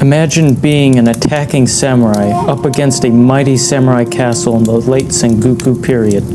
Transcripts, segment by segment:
Imagine being an attacking samurai up against a mighty samurai castle in the late Sengoku period.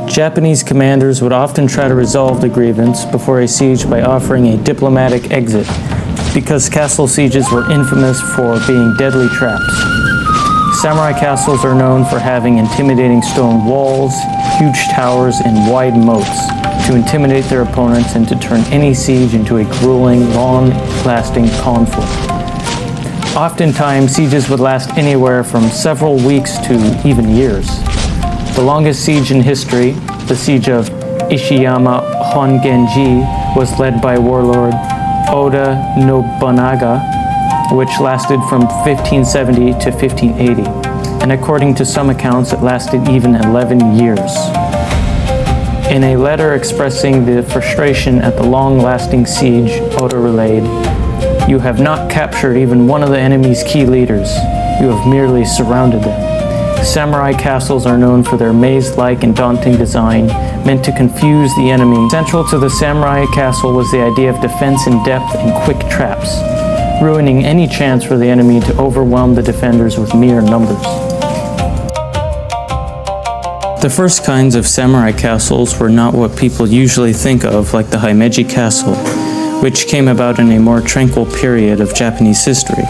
Japanese commanders would often try to resolve the grievance before a siege by offering a diplomatic exit, because castle sieges were infamous for being deadly traps. Samurai castles are known for having intimidating stone walls, huge towers, and wide moats to intimidate their opponents and to turn any siege into a grueling, long-lasting conflict. Oftentimes, sieges would last anywhere from several weeks to even years. The longest siege in history, the siege of Ishiyama Hongenji, was led by warlord Oda Nobunaga, which lasted from 1570 to 1580, and according to some accounts, it lasted even 11 years. In a letter expressing the frustration at the long-lasting siege, Oda relayed, "You have not captured even one of the enemy's key leaders. You have merely surrounded them." Samurai castles are known for their maze-like and daunting design, meant to confuse the enemy. Central to the samurai castle was the idea of defense in depth and quick traps, ruining any chance for the enemy to overwhelm the defenders with mere numbers. The first kinds of samurai castles were not what people usually think of, like the Himeji castle, which came about in a more tranquil period of Japanese history.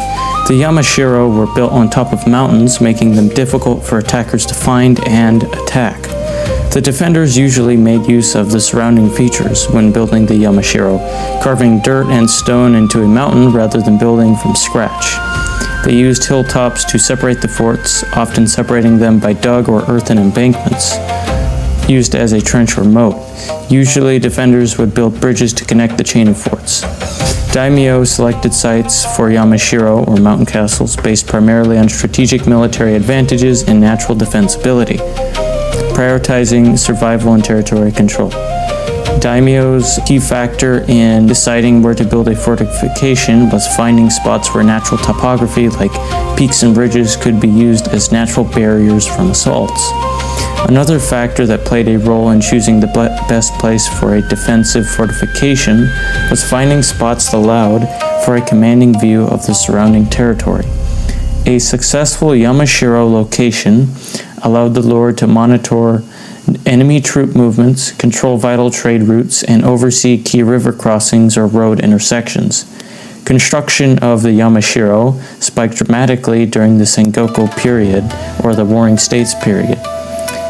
The Yamashiro were built on top of mountains, making them difficult for attackers to find and attack. The defenders usually made use of the surrounding features when building the Yamashiro, carving dirt and stone into a mountain rather than building from scratch. They used hilltops to separate the forts, often separating them by dug or earthen embankments, used as a trench or moat. Usually, defenders would build bridges to connect the chain of forts. Daimyo selected sites for Yamashiro, or mountain castles, based primarily on strategic military advantages and natural defensibility, prioritizing survival and territory control. Daimyo's key factor in deciding where to build a fortification was finding spots where natural topography, like peaks and bridges, could be used as natural barriers from assaults. Another factor that played a role in choosing the best place for a defensive fortification was finding spots that allowed for a commanding view of the surrounding territory. A successful Yamashiro location allowed the lord to monitor enemy troop movements, control vital trade routes, and oversee key river crossings or road intersections. Construction of the Yamashiro spiked dramatically during the Sengoku period, or the Warring States period,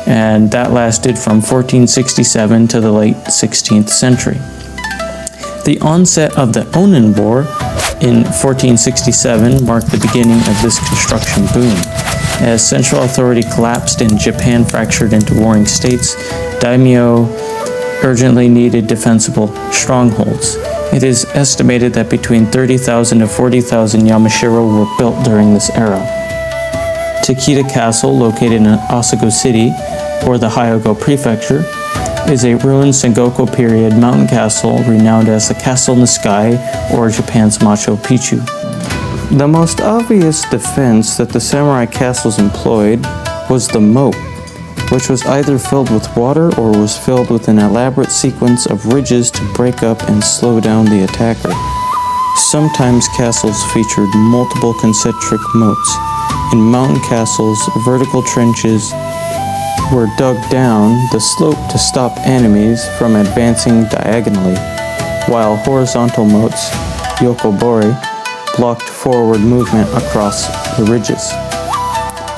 and that lasted from 1467 to the late 16th century. The onset of the Onin War in 1467 marked the beginning of this construction boom. As central authority collapsed and Japan fractured into warring states, daimyo urgently needed defensible strongholds. It is estimated that between 30,000 to 40,000 Yamashiro were built during this era. Takeda Castle, located in Osaka City, or the Hyogo Prefecture, is a ruined Sengoku period mountain castle renowned as the Castle in the Sky, or Japan's Machu Picchu. The most obvious defense that the samurai castles employed was the moat, which was either filled with water or was filled with an elaborate sequence of ridges to break up and slow down the attacker. Sometimes castles featured multiple concentric moats. In mountain castles, vertical trenches were dug down the slope to stop enemies from advancing diagonally, while horizontal moats, yokobori, blocked forward movement across the ridges.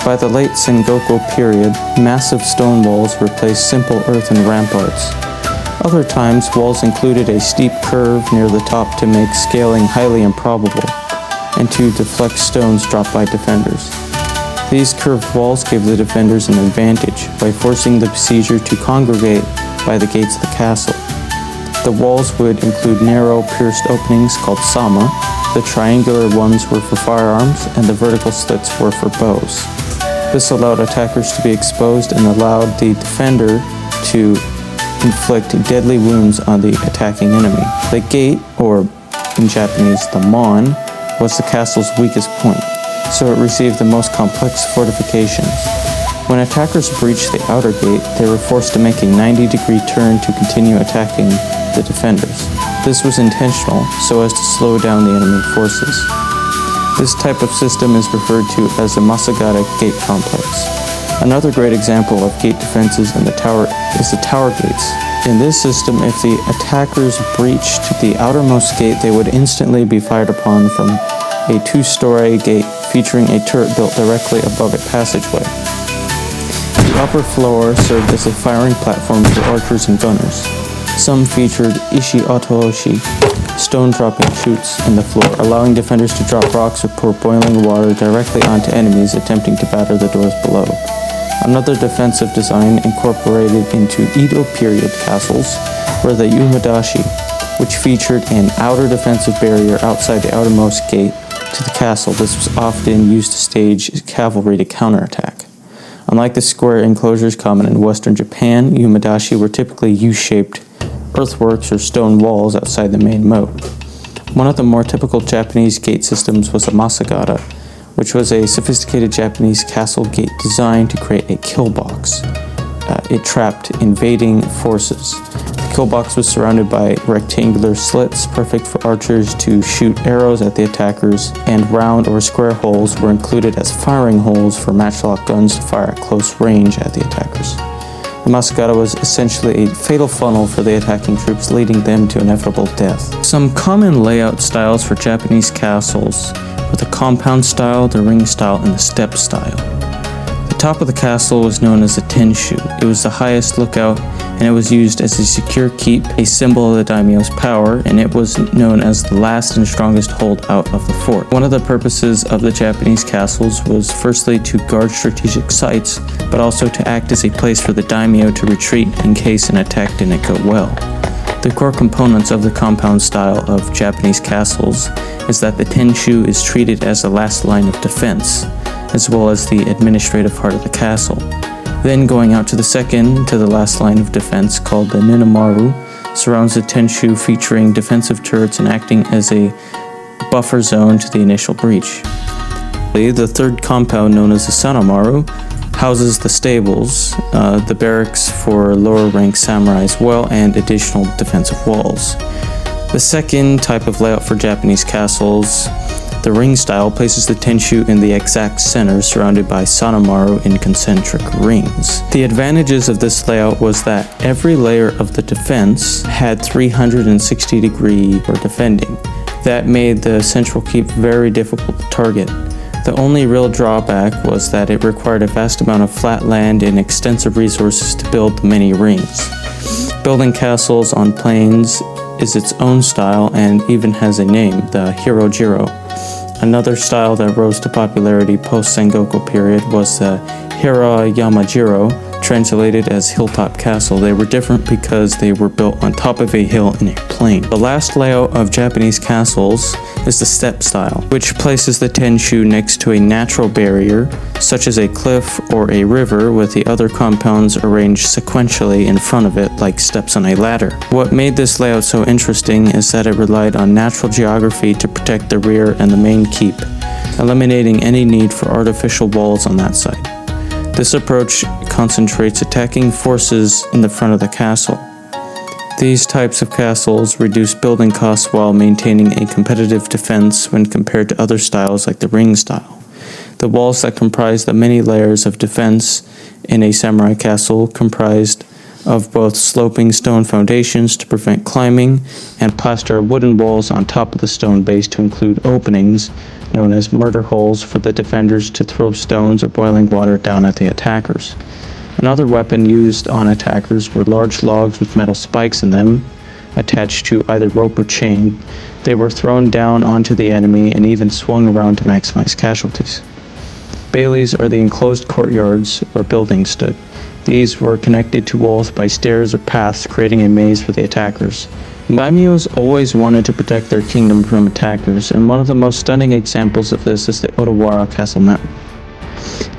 By the late Sengoku period, massive stone walls replaced simple earthen ramparts. Other times, walls included a steep curve near the top to make scaling highly improbable, and to deflect stones dropped by defenders. These curved walls gave the defenders an advantage by forcing the besieger to congregate by the gates of the castle. The walls would include narrow, pierced openings called sama. The triangular ones were for firearms, and the vertical slits were for bows. This allowed attackers to be exposed and allowed the defender to inflict deadly wounds on the attacking enemy. The gate, or in Japanese, the mon, was the castle's weakest point, so it received the most complex fortifications. When attackers breached the outer gate, they were forced to make a 90-degree turn to continue attacking the defenders. This was intentional, so as to slow down the enemy forces. This type of system is referred to as the Masagata gate complex. Another great example of gate defenses in the tower is the tower gates. In this system, if the attackers breached the outermost gate, they would instantly be fired upon from a 2-story gate featuring a turret built directly above a passageway. The upper floor served as a firing platform for archers and gunners. Some featured ishi otooshi, stone-dropping chutes in the floor, allowing defenders to drop rocks or pour boiling water directly onto enemies attempting to batter the doors below. Another defensive design incorporated into Edo period castles were the umadashi, which featured an outer defensive barrier outside the outermost gate to the castle. This was often used to stage cavalry to counterattack. Unlike the square enclosures common in western Japan, umadashi were typically U-shaped earthworks or stone walls outside the main moat. One of the more typical Japanese gate systems was a masagata, which was a sophisticated Japanese castle gate designed to create a kill box. It trapped invading forces. The kill box was surrounded by rectangular slits, perfect for archers to shoot arrows at the attackers, and round or square holes were included as firing holes for matchlock guns to fire at close range at the attackers. The masagata was essentially a fatal funnel for the attacking troops, leading them to inevitable death. Some common layout styles for Japanese castles were the compound style, the ring style, and the step style. The top of the castle was known as the tenshu. It was the highest lookout, and it was used as a secure keep, a symbol of the daimyo's power, and it was known as the last and strongest holdout of the fort. One of the purposes of the Japanese castles was firstly to guard strategic sites, but also to act as a place for the daimyo to retreat in case an attack didn't go well. The core components of the compound style of Japanese castles is that the tenshu is treated as the last line of defense, as well as the administrative heart of the castle. Then going out to the second to the last line of defense, called the ninamaru, surrounds the tenshu, featuring defensive turrets and acting as a buffer zone to the initial breach. The third compound, known as the sanamaru, houses the stables, the barracks for lower rank samurai as well, and additional defensive walls. The second type of layout for Japanese castles, the ring style, places the tenshu in the exact center, surrounded by sanamaru in concentric rings. The advantages of this layout was that every layer of the defense had 360 degree for defending. That made the central keep very difficult to target. The only real drawback was that it required a vast amount of flat land and extensive resources to build the many rings. Building castles on plains is its own style and even has a name, the Hirojiro. Another style that rose to popularity post-Sengoku period was the Yamashiro, translated as hilltop castle. They were different because they were built on top of a hill in a plain. The last layout of Japanese castles is the step style, which places the tenshu next to a natural barrier, such as a cliff or a river, with the other compounds arranged sequentially in front of it like steps on a ladder. What made this layout so interesting is that it relied on natural geography to protect the rear and the main keep, eliminating any need for artificial walls on that side. This approach concentrates attacking forces in the front of the castle. These types of castles reduce building costs while maintaining a competitive defense when compared to other styles like the ring style. The walls that comprise the many layers of defense in a samurai castle comprised of both sloping stone foundations to prevent climbing and plaster wooden walls on top of the stone base to include openings known as murder holes for the defenders to throw stones or boiling water down at the attackers. Another weapon used on attackers were large logs with metal spikes in them, attached to either rope or chain. They were thrown down onto the enemy and even swung around to maximize casualties. Baileys are the enclosed courtyards where buildings stood. These were connected to walls by stairs or paths, creating a maze for the attackers. Daimyos always wanted to protect their kingdom from attackers, and one of the most stunning examples of this is the Odawara castle network.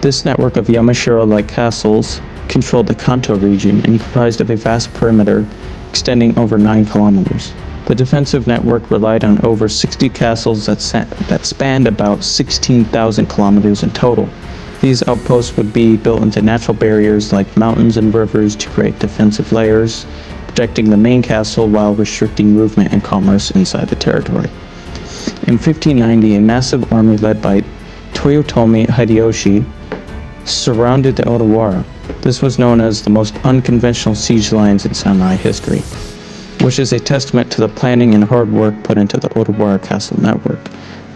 This network of Yamashiro-like castles controlled the Kanto region and comprised of a vast perimeter extending over 9 kilometers. The defensive network relied on over 60 castles that spanned about 16,000 kilometers in total. These outposts would be built into natural barriers like mountains and rivers to create defensive layers, protecting the main castle while restricting movement and commerce inside the territory. In 1590, a massive army led by Toyotomi Hideyoshi surrounded the Odawara. This was known as the most unconventional siege lines in samurai history, which is a testament to the planning and hard work put into the Odawara castle network.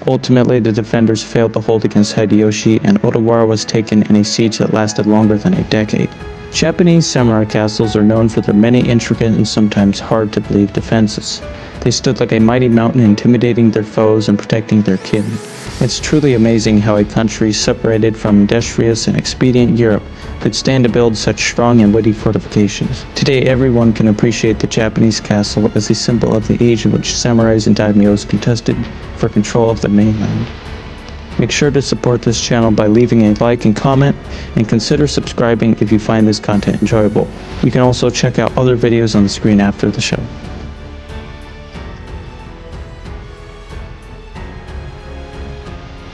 Ultimately, the defenders failed to hold against Hideyoshi, and Odawara was taken in a siege that lasted longer than a decade. Japanese samurai castles are known for their many intricate and sometimes hard-to-believe defenses. They stood like a mighty mountain, intimidating their foes and protecting their kin. It's truly amazing how a country separated from industrious and expedient Europe could stand to build such strong and witty fortifications. Today, everyone can appreciate the Japanese castle as a symbol of the age in which samurais and daimyos contested for control of the mainland. Make sure to support this channel by leaving a like and comment, and consider subscribing if you find this content enjoyable. You can also check out other videos on the screen after the show.